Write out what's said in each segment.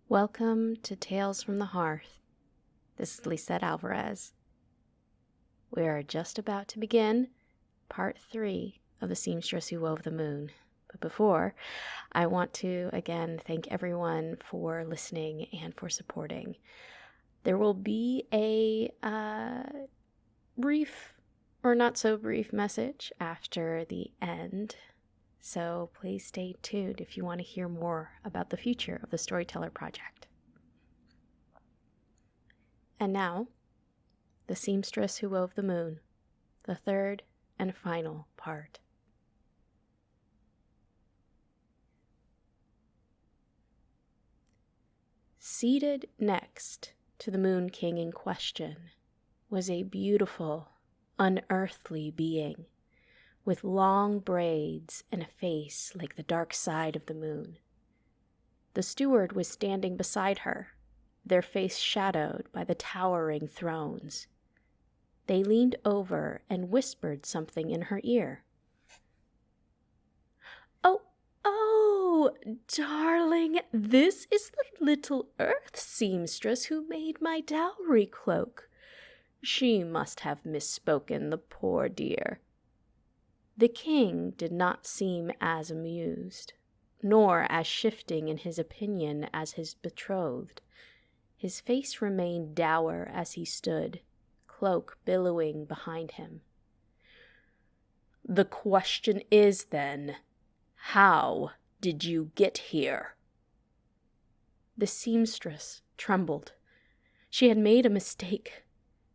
Welcome to Tales from the Hearth. This is Lisette Alvarez. We are just about to begin part 3 of the Seamstress who wove the moon. But before, I want to again thank everyone for listening and for supporting. There will be a brief or not so brief message after the end. So please stay tuned if you want to hear more about the future of the Storyteller Project. And now, The Seamstress Who Wove the Moon, the third and final part. Seated next to the Moon King in question was a beautiful, unearthly being, with long braids and a face like the dark side of the moon. The steward was standing beside her, their face shadowed by the towering thrones. They leaned over and whispered something in her ear. Oh, darling, this is the little earth seamstress who made my dowry cloak. She must have misspoken, the poor dear. The king did not seem as amused, nor as shifting in his opinion as his betrothed. His face remained dour as he stood, cloak billowing behind him. The question is, then, how did you get here? The seamstress trembled. She had made a mistake.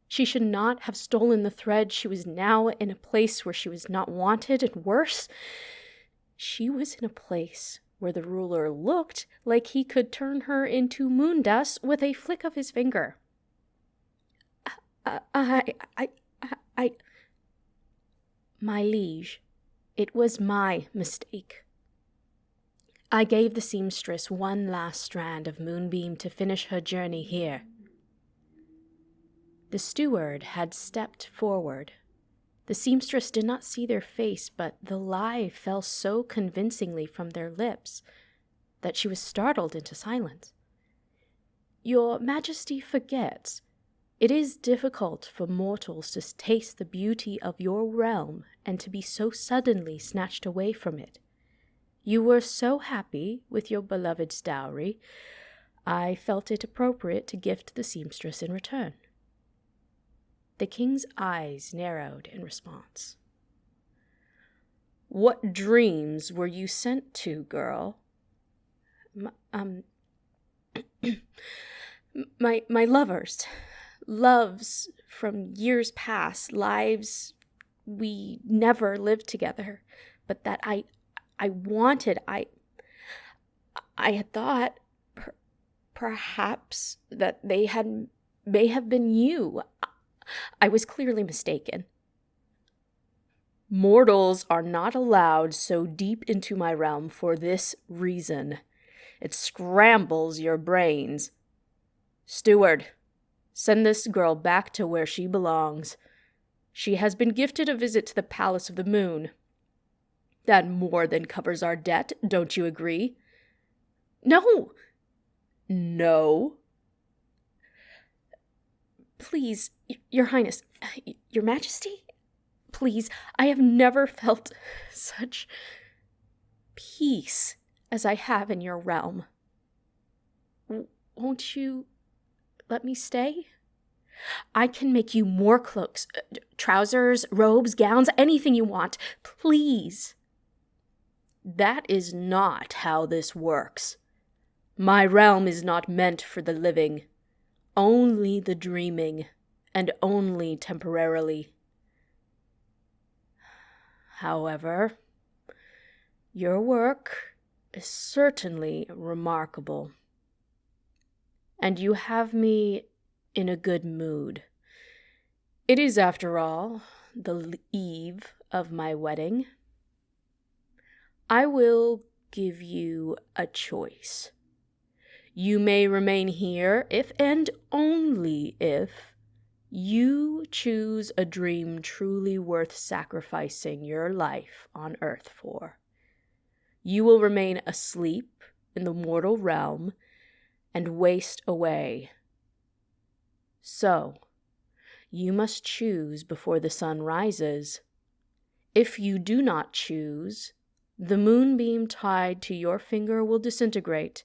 She should not have stolen the thread. She was now in a place where she was not wanted, and worse, she was in a place where the ruler looked like he could turn her into moon dust with a flick of his finger. My liege, it was my mistake. I gave the seamstress one last strand of moonbeam to finish her journey here. The steward had stepped forward. The seamstress did not see their face, but the lie fell so convincingly from their lips that she was startled into silence. Your Majesty forgets. It is difficult for mortals to taste the beauty of your realm and to be so suddenly snatched away from it. You were so happy with your beloved's dowry, I felt it appropriate to gift the seamstress in return. The king's eyes narrowed in response. What dreams were you sent to, girl? My lovers. Loves from years past, lives we never lived together, but that I wanted. I had thought perhaps that they may have been you. I was clearly mistaken. Mortals are not allowed so deep into my realm for this reason. It scrambles your brains. Steward, send this girl back to where she belongs. She has been gifted a visit to the Palace of the Moon. That more than covers our debt, don't you agree? No. No? Please, Your Highness, Your Majesty, please, I have never felt such peace as I have in your realm. Won't you let me stay? I can make you more cloaks, trousers, robes, gowns, anything you want. Please. That is not how this works. My realm is not meant for the living. Only the dreaming, and only temporarily. However, your work is certainly remarkable, and you have me in a good mood. It is, after all, the eve of my wedding. I will give you a choice. You may remain here if and only if you choose a dream truly worth sacrificing your life on earth for. You will remain asleep in the mortal realm and waste away. So, you must choose before the sun rises. If you do not choose, the moonbeam tied to your finger will disintegrate,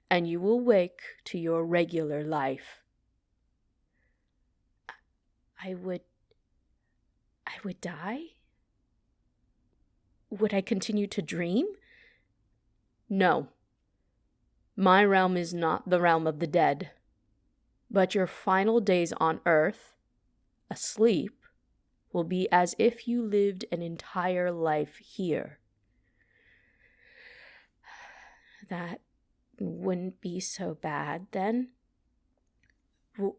and you will wake to your regular life. I would die? Would I continue to dream? No. My realm is not the realm of the dead, but your final days on Earth, asleep, will be as if you lived an entire life here. That wouldn't be so bad, then?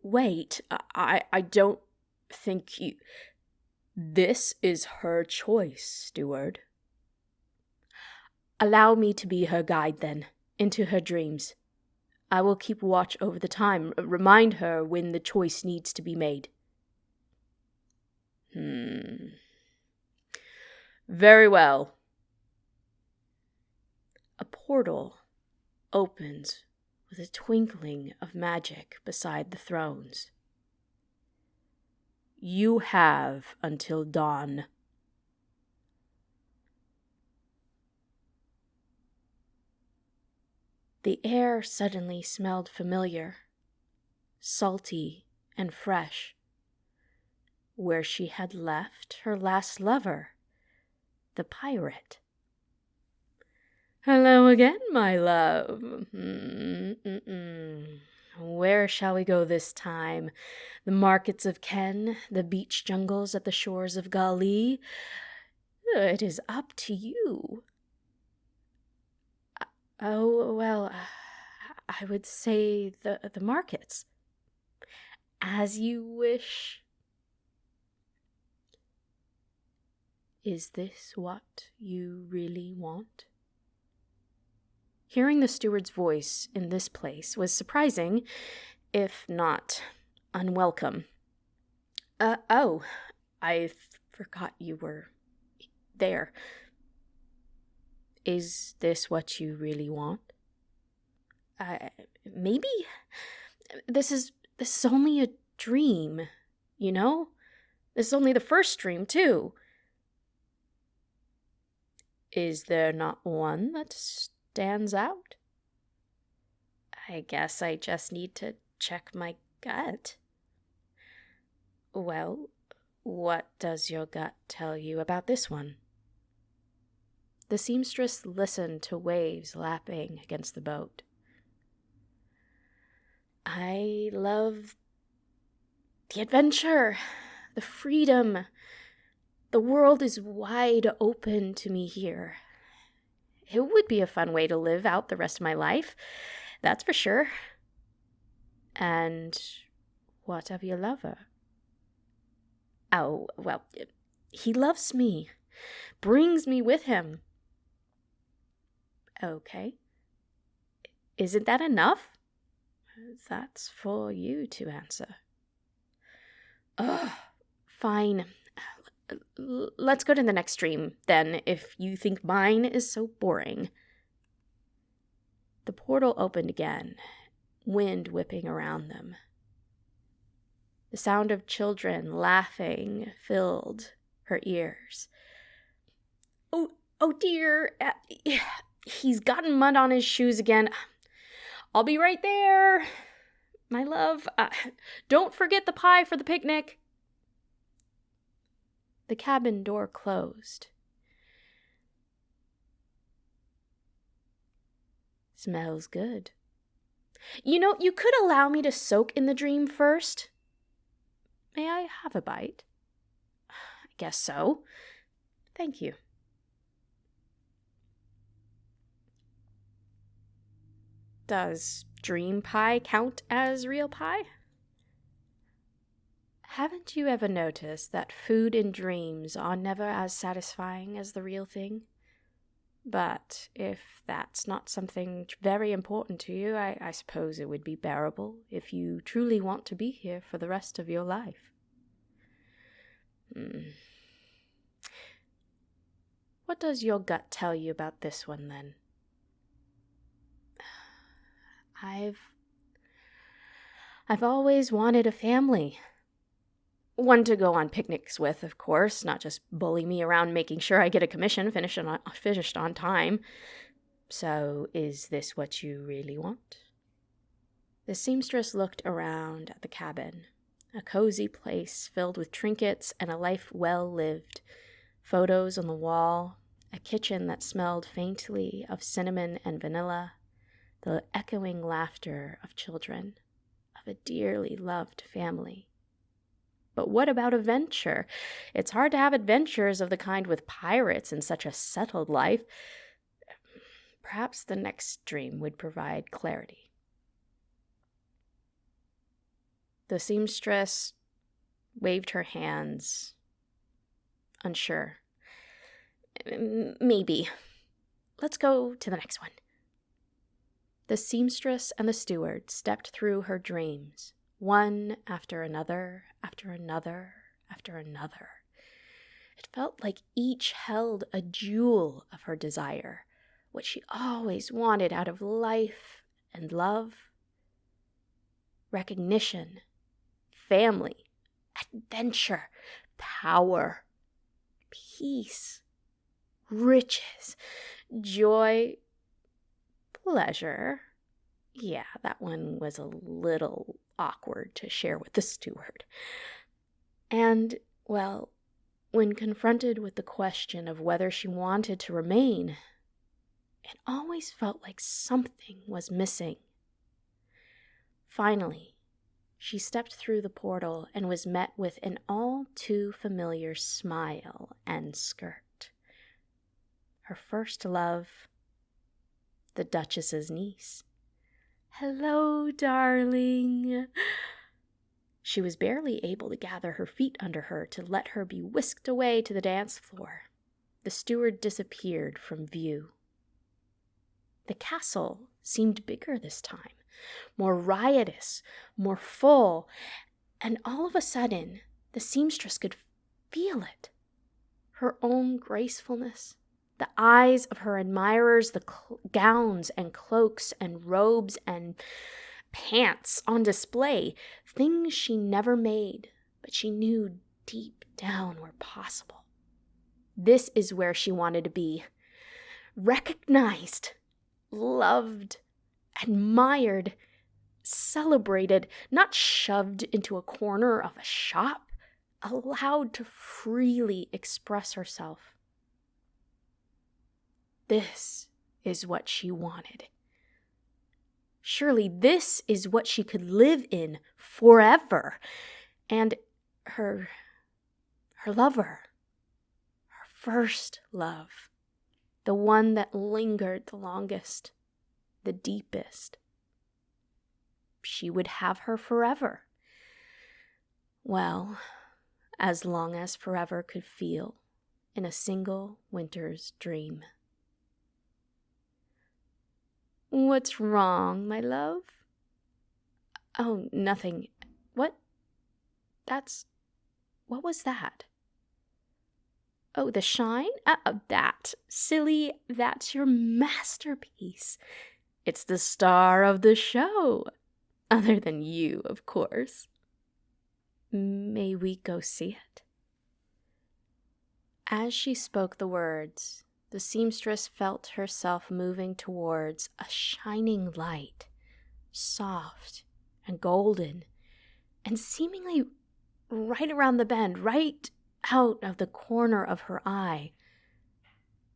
Wait, I don't think you... This is her choice, steward. Allow me to be her guide, then, into her dreams. I will keep watch over the time, remind her when the choice needs to be made. Very well. A portal opens with a twinkling of magic beside the thrones. You have until dawn. The air suddenly smelled familiar, salty and fresh, where she had left her last lover, the pirate. Hello again, my love. Where shall we go this time? The markets of Ken, the beach jungles at the shores of Gali? It is up to you. Oh, well, I would say the markets. As you wish. Is this what you really want? Hearing the steward's voice in this place was surprising, if not unwelcome. Oh, I forgot you were there. Is this what you really want? Maybe. This is only a dream, you know? This is only the first dream, too. Is there not one that stands out? I guess I just need to check my gut. Well, what does your gut tell you about this one? The seamstress listened to waves lapping against the boat. I love the adventure, the freedom. The world is wide open to me here. It would be a fun way to live out the rest of my life, that's for sure. And what of your lover? Oh, well, he loves me, brings me with him. Okay. Isn't that enough? That's for you to answer. Fine. Let's go to the next stream, then, if you think mine is so boring. The portal opened again, wind whipping around them. The sound of children laughing filled her ears. Oh dear, he's gotten mud on his shoes again. I'll be right there. My love, don't forget the pie for the picnic. The cabin door closed. Smells good. You know, you could allow me to soak in the dream first. May I have a bite? I guess so. Thank you. Does dream pie count as real pie? Haven't you ever noticed that food in dreams are never as satisfying as the real thing? But if that's not something very important to you, I suppose it would be bearable if you truly want to be here for the rest of your life. What does your gut tell you about this one, then? I've I've always wanted a family. One to go on picnics with, of course, not just bully me around making sure I get a commission finished on time. So, is this what you really want? The seamstress looked around at the cabin, a cozy place filled with trinkets and a life well lived, photos on the wall, a kitchen that smelled faintly of cinnamon and vanilla, the echoing laughter of children, of a dearly loved family. But what about adventure? It's hard to have adventures of the kind with pirates in such a settled life. Perhaps the next dream would provide clarity. The seamstress waved her hands, unsure. Maybe. Let's go to the next one. The seamstress and the steward stepped through her dreams, one after another, after another, after another. It felt like each held a jewel of her desire, what she always wanted out of life and love. Recognition, family, adventure, power, peace, riches, joy, pleasure. Yeah, that one was a little awkward to share with the steward. And, well, when confronted with the question of whether she wanted to remain, it always felt like something was missing. Finally, she stepped through the portal and was met with an all too familiar smile and skirt. Her first love, the Duchess's niece. "Hello, darling." She was barely able to gather her feet under her to let her be whisked away to the dance floor. The steward disappeared from view. The castle seemed bigger this time, more riotous, more full, and all of a sudden, the seamstress could feel it. Her own gracefulness, the eyes of her admirers, the gowns and cloaks and robes and pants on display, things she never made, but she knew deep down were possible. This is where she wanted to be. Recognized, loved, admired, celebrated, not shoved into a corner of a shop, allowed to freely express herself. This is what she wanted. Surely this is what she could live in forever. And her lover, her first love, the one that lingered the longest, the deepest. She would have her forever. Well, as long as forever could feel in a single winter's dream. "What's wrong, my love?" "Oh, nothing. What was that?" "Oh, the shine? That. Silly, that's your masterpiece. It's the star of the show. Other than you, of course." "May we go see it?" As she spoke the words, the seamstress felt herself moving towards a shining light, soft and golden, and seemingly right around the bend, right out of the corner of her eye.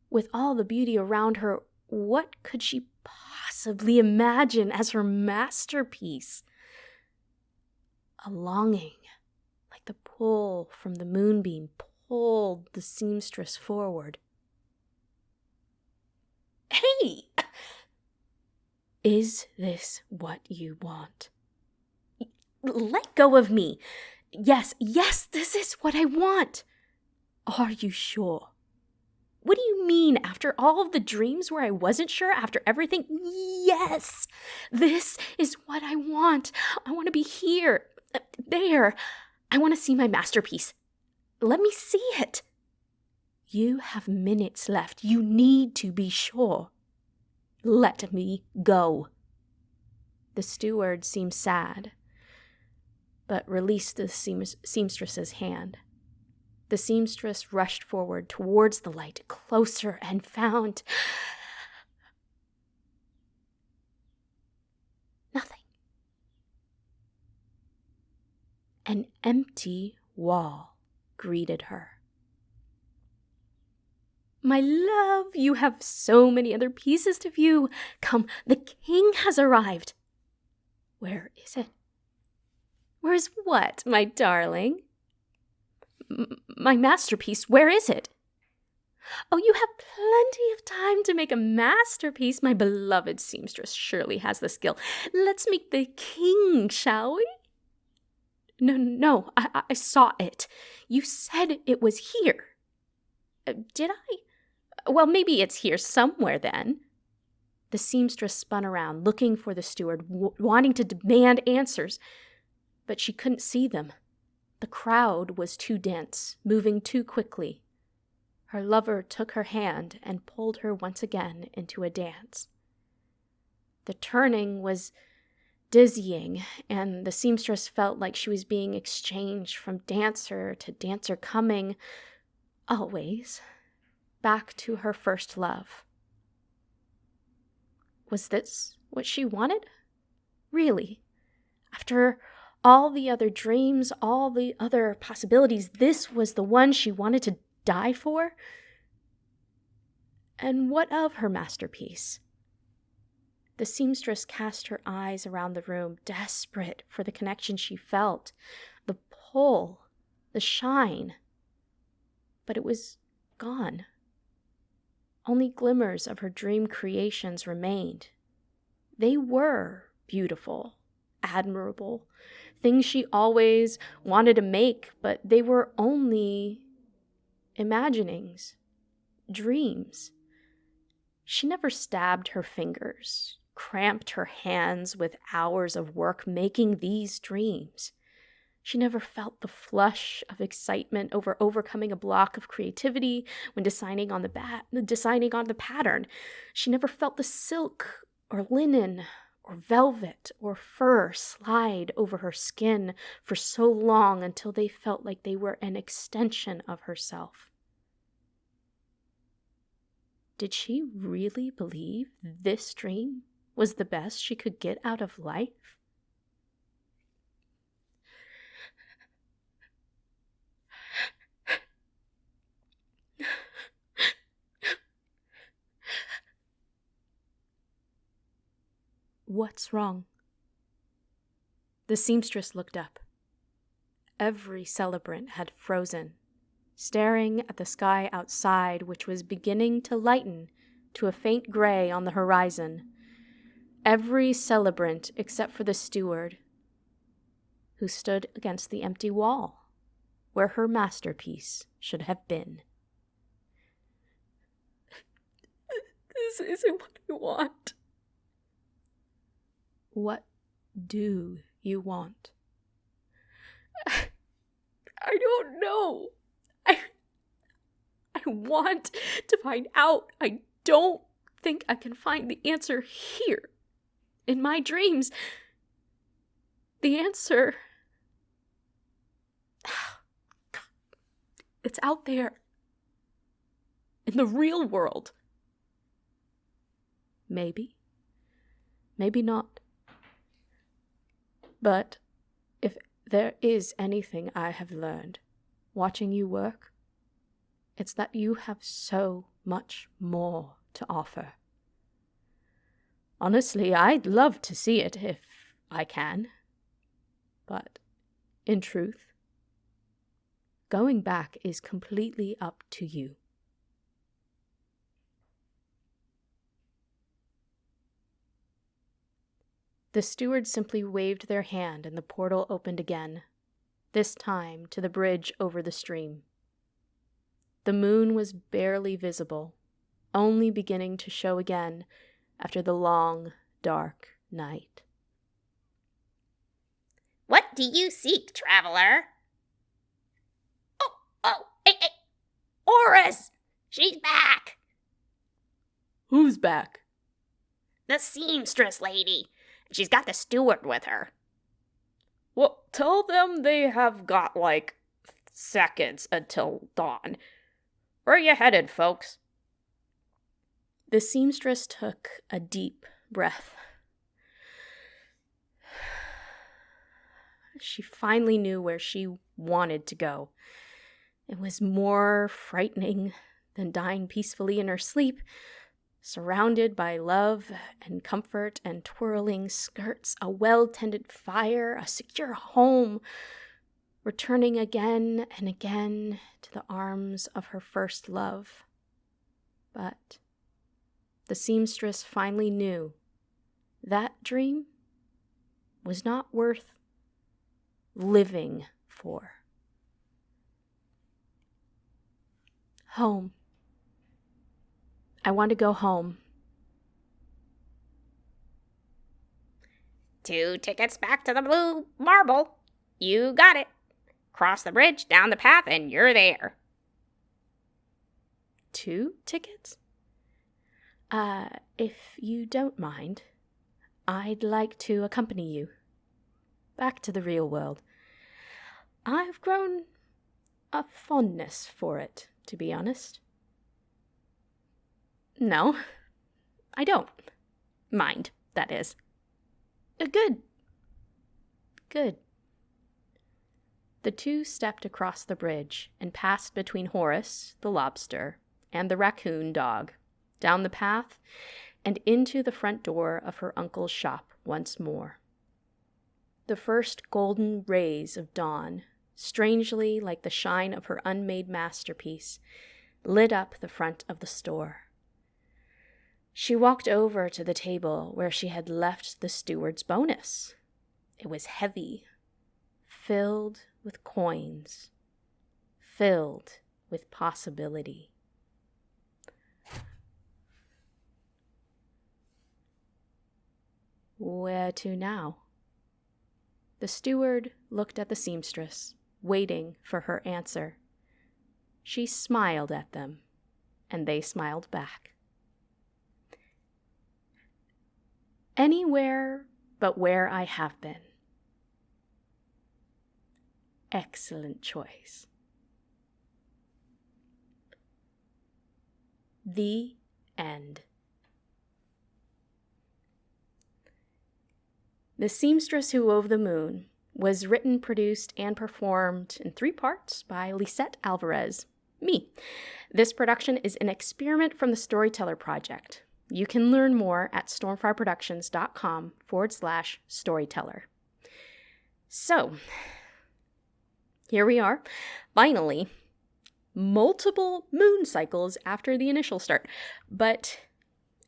With all the beauty around her, what could she possibly imagine as her masterpiece? A longing, like the pull from the moonbeam, pulled the seamstress forward. "Hey! Is this what you want?" "Let go of me. Yes, this is what I want." "Are you sure?" "What do you mean, after all of the dreams where I wasn't sure, after everything?" "Yes, this is what I want. I want to be here, there. I want to see my masterpiece. Let me see it." "You have minutes left. You need to be sure." "Let me go." The steward seemed sad. but released the seamstress's hand. The seamstress rushed forward towards the light, closer, and found nothing. An empty wall greeted her. "My love, you have so many other pieces to view. Come, the king has arrived." "Where is it?" "Where's what, my darling?" My masterpiece, where is it?" "Oh, you have plenty of time to make a masterpiece. My beloved seamstress surely has the skill. Let's meet the king, shall we?" No, I saw it. You said it was here." Did I? Well, maybe it's here somewhere then." The seamstress spun around, looking for the steward, wanting to demand answers, but she couldn't see them. The crowd was too dense, moving too quickly. Her lover took her hand and pulled her once again into a dance. The turning was dizzying, and the seamstress felt like she was being exchanged from dancer to dancer, coming, always, back to her first love. Was this what she wanted? Really? After all the other dreams, all the other possibilities, this was the one she wanted to die for? And what of her masterpiece? The seamstress cast her eyes around the room, desperate for the connection she felt, the pull, the shine. But it was gone. Only glimmers of her dream creations remained. They were beautiful, admirable, things she always wanted to make, but they were only imaginings, dreams. She never stabbed her fingers, cramped her hands with hours of work making these dreams. She never felt the flush of excitement over overcoming a block of creativity when deciding on the pattern. She never felt the silk or linen or velvet or fur slide over her skin for so long until they felt like they were an extension of herself. Did she really believe this dream was the best she could get out of life? What's wrong? The seamstress looked up. Every celebrant had frozen, staring at the sky outside, which was beginning to lighten to a faint gray on the horizon. Every celebrant except for the steward, who stood against the empty wall, where her masterpiece should have been. This isn't what I want. What do you want? I don't know. I want to find out. I don't think I can find the answer here. In my dreams, the answer, it's out there. In the real world. Maybe. Maybe not. But if there is anything I have learned watching you work, it's that you have so much more to offer. Honestly, I'd love to see it if I can. But in truth, going back is completely up to you. The stewards simply waved their hand and the portal opened again, this time to the bridge over the stream. The moon was barely visible, only beginning to show again after the long, dark night. "What do you seek, traveler?" Hey, Oris! She's back! Who's back? The seamstress lady. She's got the steward with her. Well, tell them they have got, seconds until dawn. Where are you headed, folks? The seamstress took a deep breath. She finally knew where she wanted to go. It was more frightening than dying peacefully in her sleep, surrounded by love and comfort and twirling skirts, a well-tended fire, a secure home, returning again and again to the arms of her first love. But the seamstress finally knew that dream was not worth living for. Home. I want to go home. 2 tickets back to the Blue Marble. You got it. Cross the bridge, down the path, and you're there. 2 tickets? If you don't mind, I'd like to accompany you back to the real world. I've grown a fondness for it, to be honest. No, I don't mind, that is. Good. The 2 stepped across the bridge and passed between Horace, the lobster, and the raccoon dog, down the path and into the front door of her uncle's shop once more. The first golden rays of dawn, strangely like the shine of her unmade masterpiece, lit up the front of the store. She walked over to the table where she had left the steward's bonus. It was heavy, filled with coins, filled with possibility. Where to now? The steward looked at the seamstress, waiting for her answer. She smiled at them, and they smiled back. Anywhere but where I have been. Excellent choice. The end. The Seamstress Who Wove the Moon was written, produced, and performed in 3 parts by Lisette Alvarez, me. This production is an experiment from the Storyteller Project. You can learn more at stormfireproductions.com/storyteller. So, here we are, finally, multiple moon cycles after the initial start, but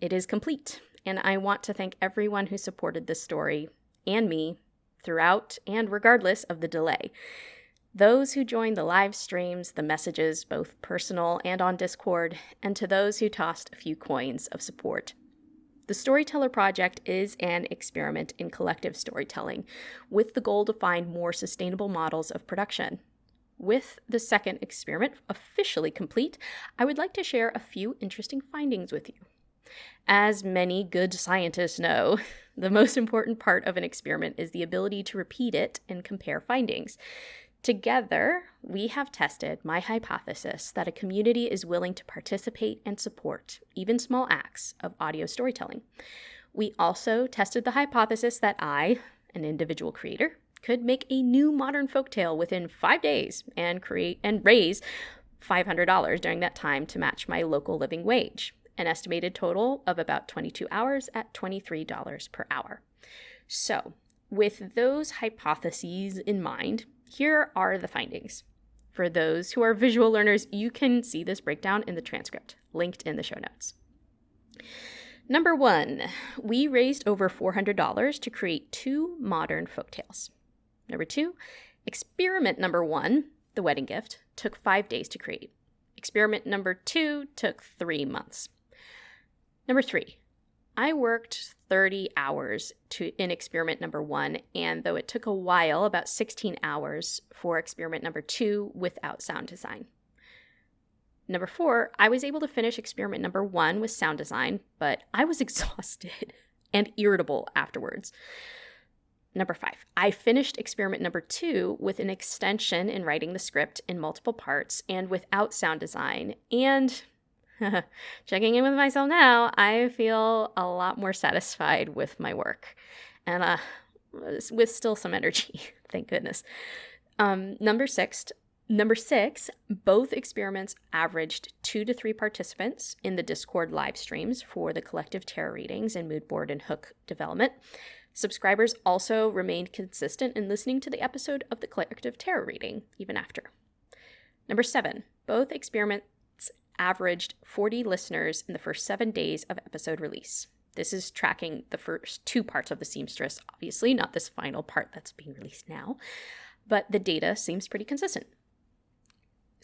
it is complete, and I want to thank everyone who supported this story and me throughout and regardless of the delay. Those who joined the live streams, the messages, both personal and on Discord, and to those who tossed a few coins of support. The Storyteller Project is an experiment in collective storytelling, with the goal to find more sustainable models of production. With the second experiment officially complete, I would like to share a few interesting findings with you. As many good scientists know, the most important part of an experiment is the ability to repeat it and compare findings. Together, we have tested my hypothesis that a community is willing to participate and support even small acts of audio storytelling. We also tested the hypothesis that I, an individual creator, could make a new modern folktale within 5 days and raise $500 during that time to match my local living wage, an estimated total of about 22 hours at $23 per hour. So, with those hypotheses in mind, here are the findings. For those who are visual learners, you can see this breakdown in the transcript, linked in the show notes. Number 1, we raised over $400 to create 2 modern folktales. Number 2, experiment number 1, the wedding gift, took 5 days to create. Experiment number 2 took 3 months. Number 3, I worked 30 hours in experiment number 1, and though it took a while, about 16 hours for experiment number 2 without sound design. Number 4, I was able to finish experiment number 1 with sound design, but I was exhausted and irritable afterwards. Number 5, I finished experiment number 2 with an extension in writing the script in multiple parts and without sound design. And checking in with myself now, I feel a lot more satisfied with my work and with still some energy. Thank goodness. Number six, both experiments averaged 2 to 3 participants in the Discord live streams for the collective tarot readings and mood board and hook development. Subscribers also remained consistent in listening to the episode of the collective tarot reading, even after. Number 7, both experiments averaged 40 listeners in the first 7 days of episode release. This is tracking the first 2 parts of the Seamstress, obviously, not this final part that's being released now, but the data seems pretty consistent.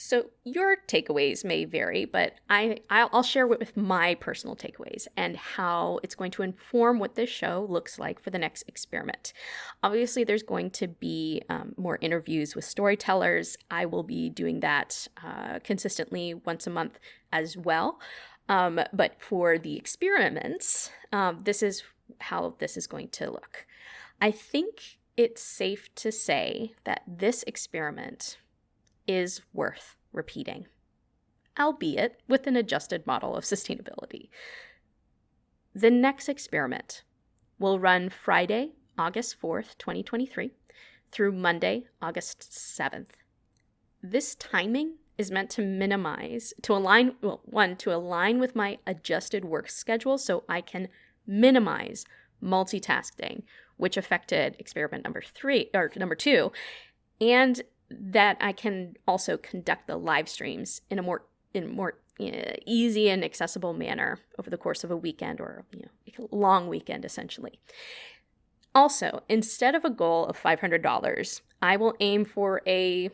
So your takeaways may vary, but I'll share with my personal takeaways and how it's going to inform what this show looks like for the next experiment. Obviously, there's going to be more interviews with storytellers. I will be doing that consistently once a month as well. But for the experiments, this is how this is going to look. I think it's safe to say that this experiment is worth repeating, albeit with an adjusted model of sustainability. The next experiment will run Friday, August 4th, 2023, through Monday, August 7th. This timing is meant to align with my adjusted work schedule so I can minimize multitasking, which affected experiment number 2, and that I can also conduct the live streams in a more easy and accessible manner over the course of a weekend or a long weekend, essentially. Also, instead of a goal of $500, I will aim for a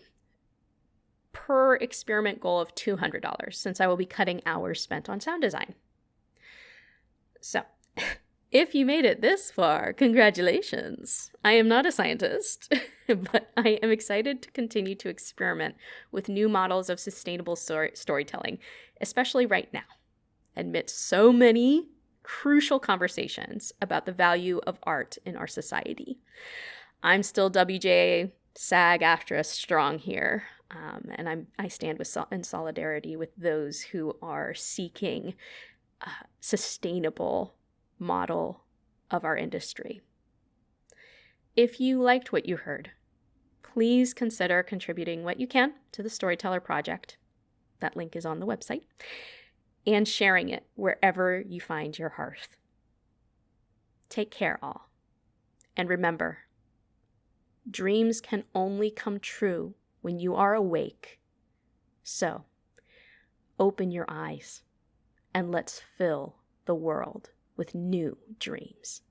per experiment goal of $200 since I will be cutting hours spent on sound design. So, if you made it this far, congratulations. I am not a scientist, but I am excited to continue to experiment with new models of sustainable storytelling, especially right now, amidst so many crucial conversations about the value of art in our society. I'm still WJ SAG-AFTRA strong here, and I stand in solidarity with those who are seeking sustainable model of our industry. If you liked what you heard, please consider contributing what you can to the Storyteller Project. That link is on the website. And sharing it wherever you find your hearth. Take care, all. And remember, dreams can only come true when you are awake. So, open your eyes and let's fill the world with new dreams.